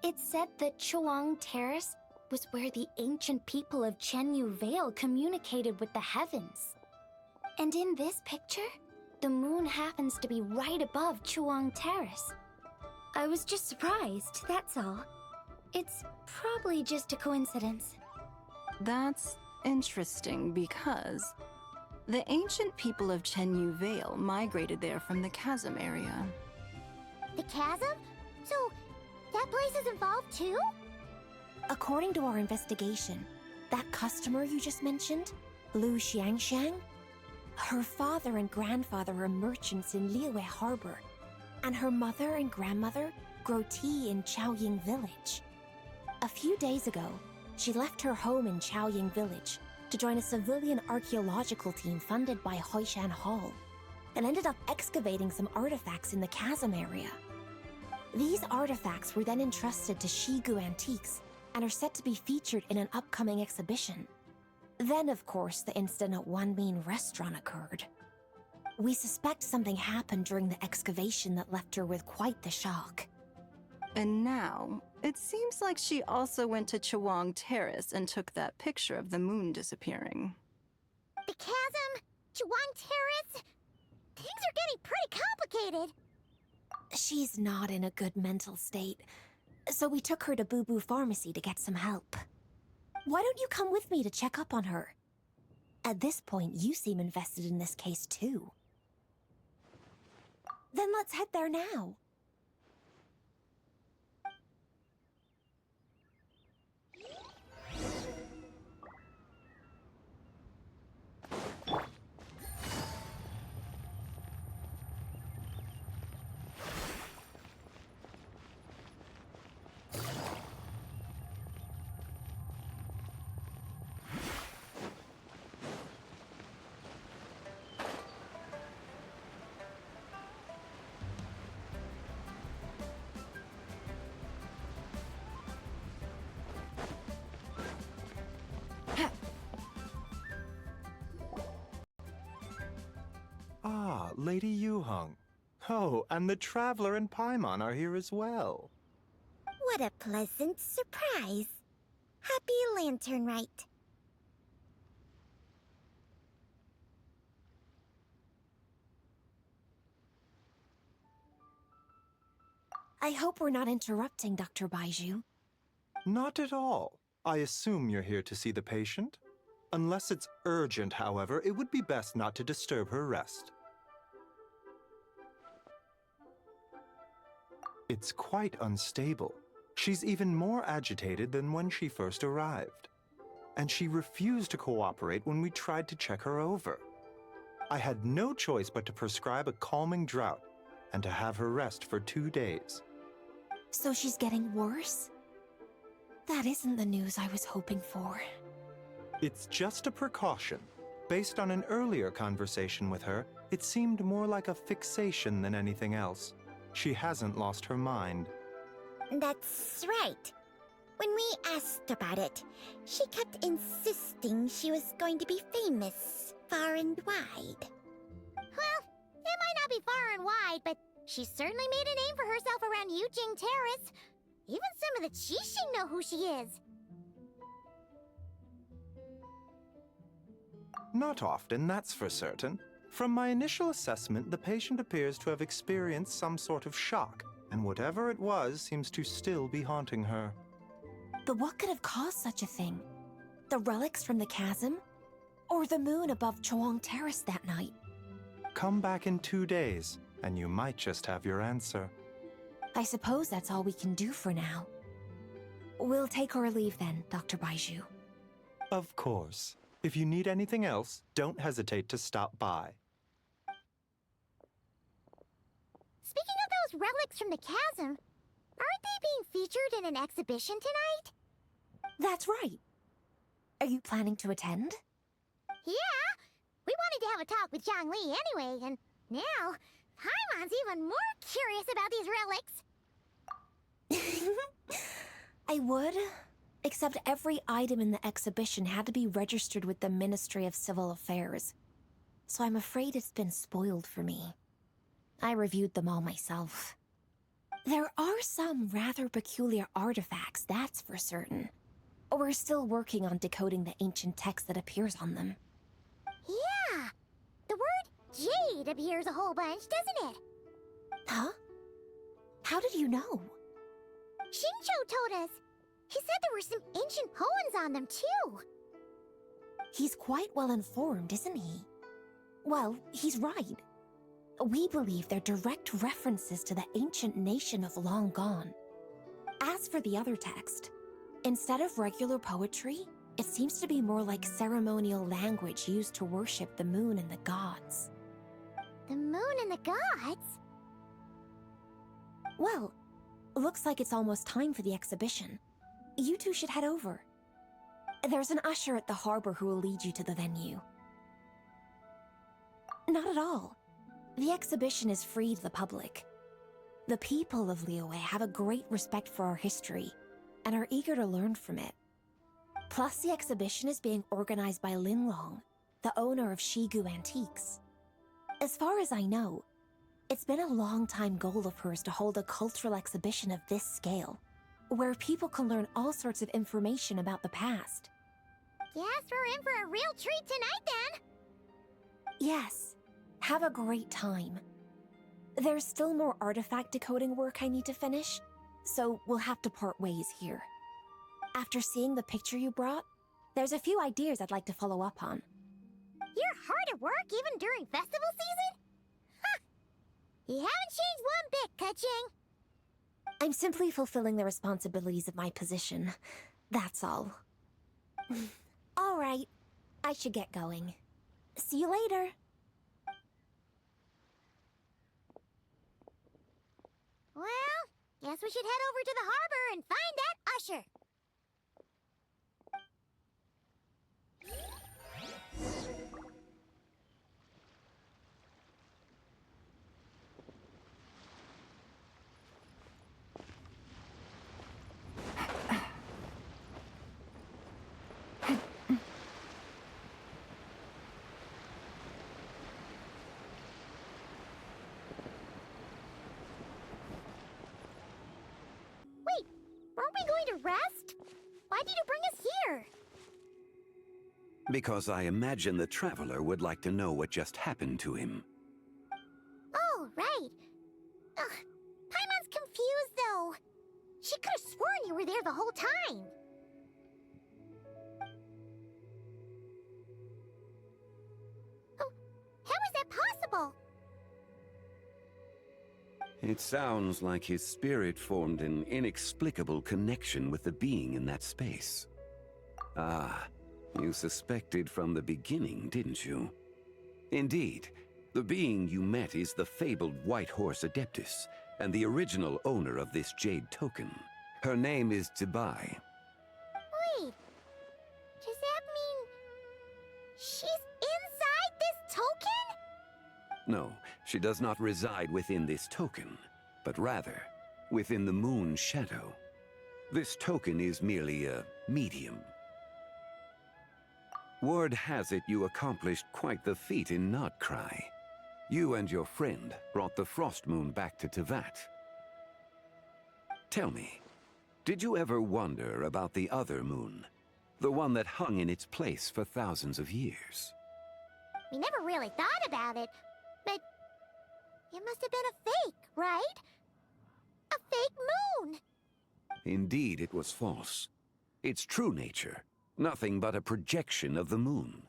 It said that Chuang Terrace was where the ancient people of Chenyu Vale communicated with the heavens. And in this picture, the moon happens to be right above Chuang Terrace. I was just surprised, that's all. It's probably just a coincidence. That's interesting because the ancient people of Chenyu Vale migrated there from the chasm area. The chasm? So, that place is involved too? According to our investigation, that customer you just mentioned, Lu Xiangxiang, her father and grandfather are merchants in Liyue Harbor, and her mother and grandmother grow tea in Chaoying Village. A few days ago, she left her home in Chaoying Village to join a civilian archaeological team funded by Hoishan Hall, and ended up excavating some artifacts in the chasm area. These artifacts were then entrusted to Shigu Antiques and are set to be featured in an upcoming exhibition. Then, of course, the incident at Wanmin Restaurant occurred. We suspect something happened during the excavation that left her with quite the shock. And now, it seems like she also went to Chawang Terrace and took that picture of the moon disappearing. The chasm? Chuan Terrace? Things are getting pretty complicated. She's not in a good mental state, so we took her to Boo Boo Pharmacy to get some help. Why don't you come with me to check up on her? At this point, you seem invested in this case too. Then let's head there now. Ah, Lady Yuheng. Oh, and the Traveler and Paimon are here as well. What a pleasant surprise. Happy Lantern Rite. I hope we're not interrupting, Dr. Baiju. Not at all. I assume you're here to see the patient? Unless it's urgent, however, it would be best not to disturb her rest. It's quite unstable. She's even more agitated than when she first arrived. And she refused to cooperate when we tried to check her over. I had no choice but to prescribe a calming draught and to have her rest for 2 days. So she's getting worse? That isn't the news I was hoping for. It's just a precaution. Based on an earlier conversation with her, it seemed more like a fixation than anything else. She hasn't lost her mind. That's right. When we asked about it, she kept insisting she was going to be famous far and wide. Well, it might not be far and wide, but she certainly made a name for herself around Yujing Terrace. Even some of the Qixing know who she is. Not often, that's for certain. From my initial assessment, the patient appears to have experienced some sort of shock, and whatever it was seems to still be haunting her. But what could have caused such a thing? The relics from the chasm? Or the moon above Chawang Terrace that night? Come back in 2 days, and you might just have your answer. I suppose that's all we can do for now. We'll take our leave then, Dr. Baiju. Of course. If you need anything else, don't hesitate to stop by. Speaking of those relics from the chasm, aren't they being featured in an exhibition tonight? That's right. Are you planning to attend? Yeah! We wanted to have a talk with Zhang Li anyway, and now Paimon's even more curious about these relics. I would, except every item in the exhibition had to be registered with the Ministry of Civil Affairs. So I'm afraid it's been spoiled for me. I reviewed them all myself. There are some rather peculiar artifacts, that's for certain. We're still working on decoding the ancient text that appears on them. Yeah! The word jade appears a whole bunch, doesn't it? Huh? How did you know? Xingqiu told us. He said there were some ancient poems on them, too. He's quite well informed, isn't he? Well, he's right. We believe they're direct references to the ancient nation of long gone. As for the other text, instead of regular poetry, it seems to be more like ceremonial language used to worship the moon and the gods. The moon and the gods? Well, looks like it's almost time for the exhibition. You two should head over. There's an usher at the harbor who will lead you to the venue. Not at all. The exhibition is free to the public. The people of Liyue have a great respect for our history and are eager to learn from it. Plus, the exhibition is being organized by Linlong, the owner of Shigu Antiques. As far as I know, it's been a long-time goal of hers to hold a cultural exhibition of this scale, where people can learn all sorts of information about the past. Guess we're in for a real treat tonight, then! Yes, have a great time. There's still more artifact decoding work I need to finish, so we'll have to part ways here. After seeing the picture you brought, there's a few ideas I'd like to follow up on. You're hard at work even during festival season? Ha! You haven't changed one bit, Ka-Ching. I'm simply fulfilling the responsibilities of my position. That's all. All right, I should get going. See you later. Well, guess we should head over to the harbor and find that usher. Wait, weren't we going to rest? Why did you bring us here? Because I imagine the Traveler would like to know what just happened to him. Oh, right. Ugh, Paimon's confused, though. She could have sworn you were there the whole time. Oh, how is that possible? It sounds like his spirit formed an inexplicable connection with the being in that space. Ah, you suspected from the beginning, didn't you? Indeed, the being you met is the fabled White Horse Adeptus, and the original owner of this jade token. Her name is Tibai. Wait, does that mean she's inside this token? No, she does not reside within this token, but rather within the moon's shadow. This token is merely a medium. Word has it you accomplished quite the feat in Nodcry. You and your friend brought the Frost Moon back to Tevat. Tell me, did you ever wonder about the other moon? The one that hung in its place for thousands of years? We never really thought about it, but it must have been a fake, right? A fake moon! Indeed, it was false. Its true nature, nothing but a projection of the moon.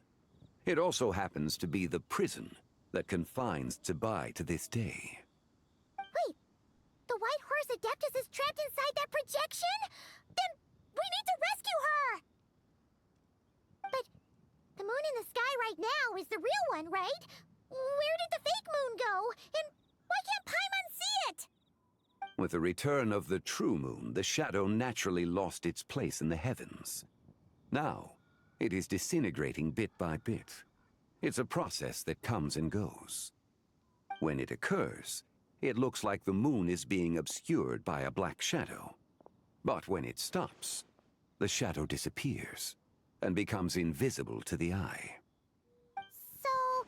It also happens to be the prison that confines Tibai to this day. Wait, the White Horse Adeptus is trapped inside that projection? Then we need to rescue her! But the moon in the sky right now is the real one, right? Where did the fake moon go? And why can't Paimon see it? With the return of the true moon, the shadow naturally lost its place in the heavens. Now, it is disintegrating bit by bit. It's a process that comes and goes. When it occurs, it looks like the moon is being obscured by a black shadow. But when it stops, the shadow disappears and becomes invisible to the eye. So,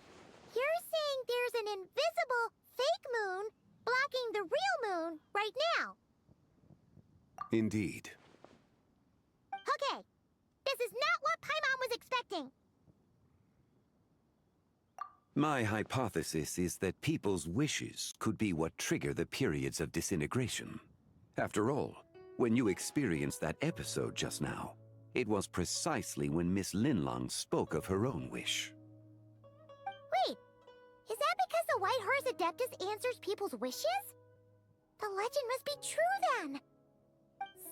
you're saying there's an invisible fake moon blocking the real moon right now? Indeed. Okay, this is not what Paimon was expecting. My hypothesis is that people's wishes could be what trigger the periods of disintegration. After all, when you experienced that episode just now, it was precisely when Miss Linlong spoke of her own wish. Wait, is that because the the White Horse Adeptus answers people's wishes? The legend must be true then.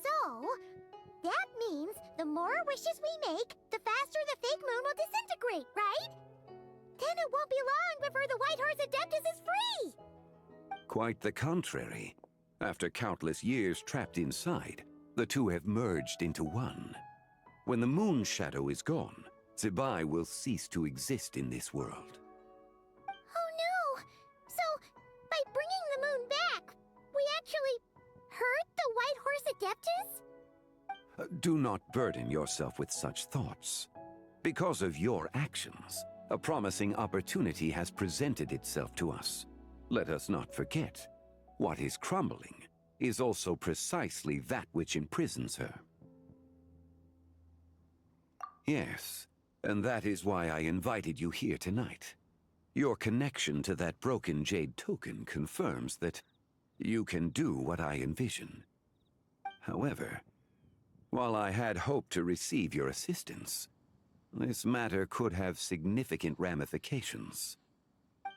So, that means the more wishes we make, the faster the fake moon will disintegrate, right? Then it won't be long before the White Horse Adeptus is free! Quite the contrary. After countless years trapped inside, the two have merged into one. When the moon shadow is gone, Zibai will cease to exist in this world. Oh no! So, by bringing the moon back, we actually hurt the White Horse Adeptus? Do not burden yourself with such thoughts. Because of your actions, a promising opportunity has presented itself to us. Let us not forget, what is crumbling is also precisely that which imprisons her. Yes, and that is why I invited you here tonight. Your connection to that broken jade token confirms that you can do what I envision. However, while I had hoped to receive your assistance, this matter could have significant ramifications.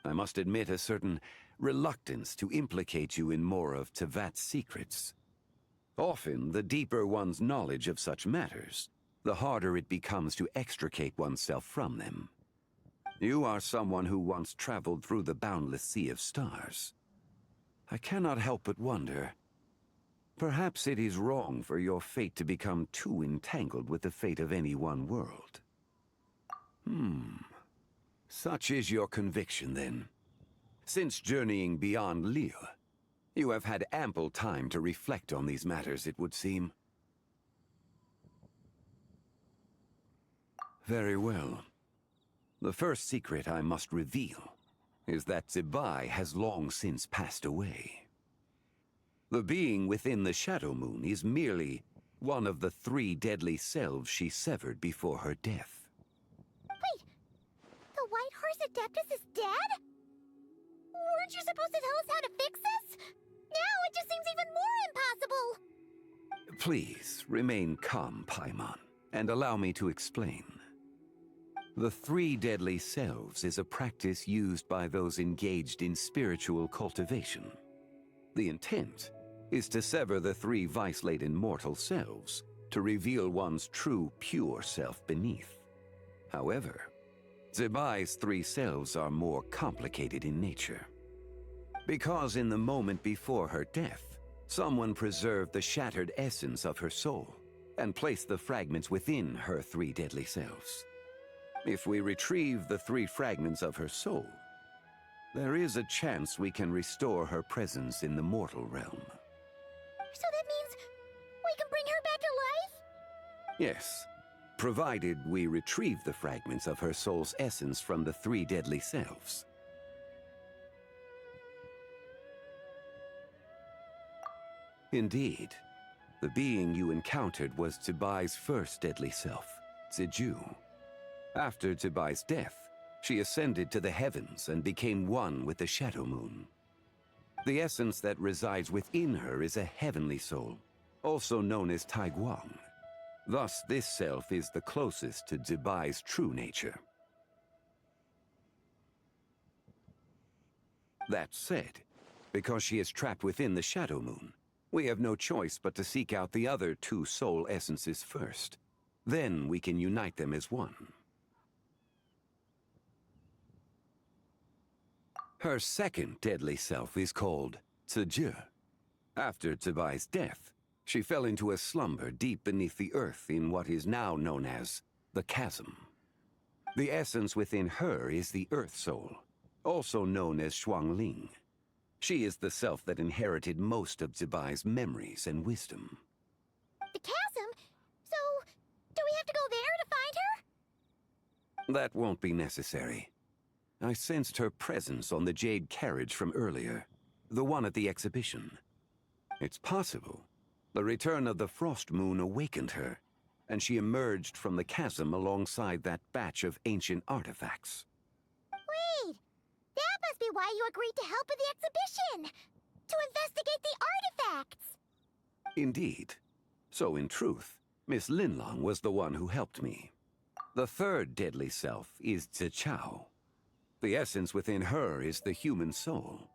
I must admit a certain reluctance to implicate you in more of Tevat's secrets. Often, the deeper one's knowledge of such matters, the harder it becomes to extricate oneself from them. You are someone who once traveled through the boundless sea of stars. I cannot help but wonder, perhaps it is wrong for your fate to become too entangled with the fate of any one world. Such is your conviction, then. Since journeying beyond Lille, you have had ample time to reflect on these matters, it would seem. Very well. The first secret I must reveal is that Zibai has long since passed away. The being within the Shadow Moon is merely one of the 3 deadly selves she severed before her death. Wait, the White Horse Adeptus is dead? Weren't you supposed to tell us how to fix this? Now it just seems even more impossible! Please, remain calm, Paimon, and allow me to explain. The 3 deadly selves is a practice used by those engaged in spiritual cultivation. The intent is to sever the 3 vice-laden mortal selves to reveal one's true, pure self beneath. However, Zibai's 3 selves are more complicated in nature. Because in the moment before her death, someone preserved the shattered essence of her soul and placed the fragments within her 3 deadly selves. If we retrieve the 3 fragments of her soul, there is a chance we can restore her presence in the mortal realm. So that means we can bring her back to life? Yes, provided we retrieve the fragments of her soul's essence from the 3 deadly selves. Indeed, the being you encountered was Zibai's first deadly self, Ziju. After Zibai's death, she ascended to the heavens and became one with the Shadow Moon. The essence that resides within her is a heavenly soul, also known as Taiguang. Thus, this self is the closest to Zibai's true nature. That said, because she is trapped within the Shadow Moon, we have no choice but to seek out the other 2 soul essences first. Then we can unite them as one. Her second deadly self is called Ziju. After Zibai's death, she fell into a slumber deep beneath the earth in what is now known as the Chasm. The essence within her is the Earth Soul, also known as Shuangling. She is the self that inherited most of Zibai's memories and wisdom. The chasm? So, do we have to go there to find her? That won't be necessary. I sensed her presence on the jade carriage from earlier, the one at the exhibition. It's possible the return of the Frost Moon awakened her, and she emerged from the chasm alongside that batch of ancient artifacts. Wait! That must be why you agreed to help with the exhibition! To investigate the artifacts! Indeed. So in truth, Miss Linlong was the one who helped me. The third deadly self is Zichao. The essence within her is the human soul,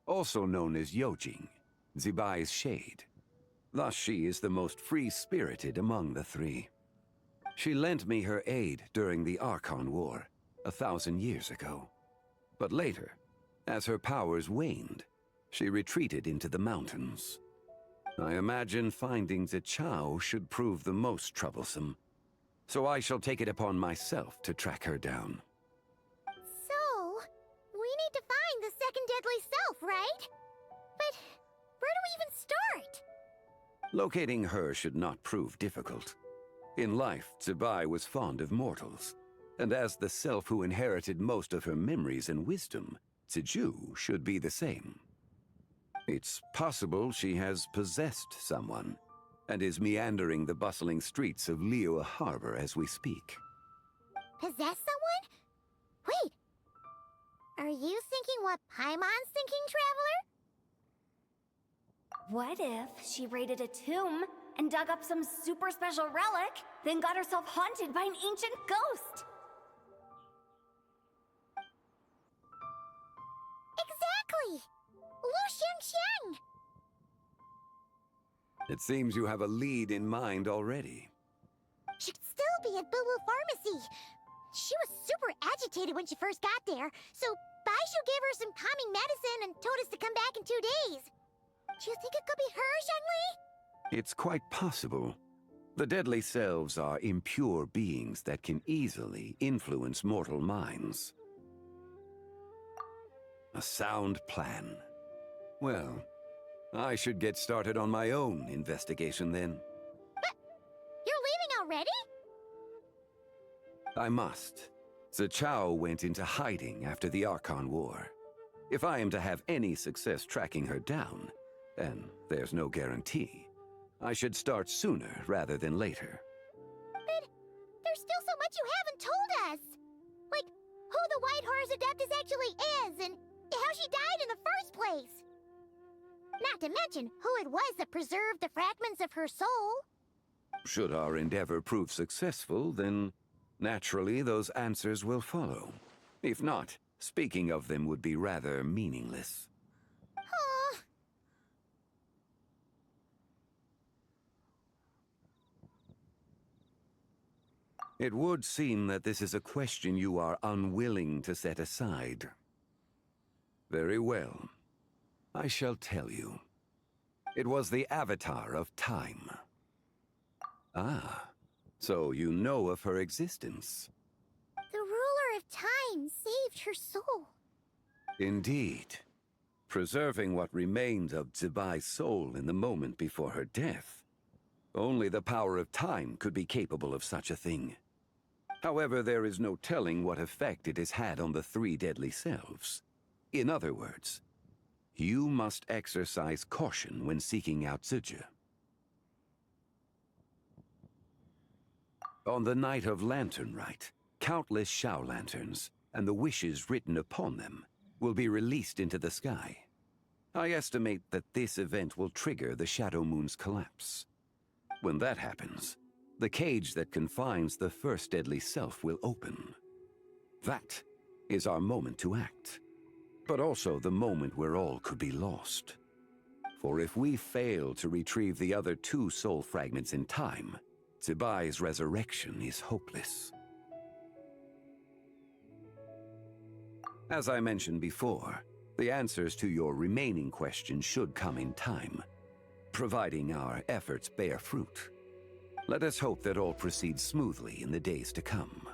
also known as Yojing, Zibai's shade. Thus she is the most free-spirited among the three. She lent me her aid during the Archon War, 1,000 years ago. But later, as her powers waned, she retreated into the mountains. I imagine finding Zichao should prove the most troublesome, so I shall take it upon myself to track her down. So, we need to find the second deadly self, right? But where do we even start? Locating her should not prove difficult. In life, Zibai was fond of mortals, and as the self who inherited most of her memories and wisdom, Ziju should be the same. It's possible she has possessed someone, and is meandering the bustling streets of Liyue Harbor as we speak. Possess someone? Wait, are you thinking what Paimon's thinking, Traveler? What if she raided a tomb and dug up some super special relic, then got herself haunted by an ancient ghost? Exactly! Lu Xiangxiang! It seems you have a lead in mind already. Should still be at Boo Boo Pharmacy. She was super agitated when she first got there, so Baishu gave her some calming medicine and told us to come back in 2 days. Do you think it could be her, Zhengli? It's quite possible. The deadly selves are impure beings that can easily influence mortal minds. A sound plan. Well, I should get started on my own investigation then. But you're leaving already? I must. Zichao went into hiding after the Archon War. If I am to have any success tracking her down, and there's no guarantee, I should start sooner rather than later. But there's still so much you haven't told us! Like, who the White Horse Adeptus actually is, and how she died in the first place! Not to mention who it was that preserved the fragments of her soul. Should our endeavor prove successful, then naturally those answers will follow. If not, speaking of them would be rather meaningless. Aw. It would seem that this is a question you are unwilling to set aside. Very well. I shall tell you. It was the Avatar of Time. Ah, so you know of her existence. The ruler of time saved her soul. Indeed. Preserving what remained of Zibai's soul in the moment before her death. Only the power of time could be capable of such a thing. However, there is no telling what effect it has had on the three deadly selves. In other words, you must exercise caution when seeking out Ziju. On the night of Lantern Rite, countless Shao lanterns, and the wishes written upon them, will be released into the sky. I estimate that this event will trigger the Shadow Moon's collapse. When that happens, the cage that confines the first deadly self will open. That is our moment to act. But also the moment where all could be lost. For if we fail to retrieve the other two soul fragments in time, Zibai's resurrection is hopeless. As I mentioned before, the answers to your remaining questions should come in time, providing our efforts bear fruit. Let us hope that all proceeds smoothly in the days to come.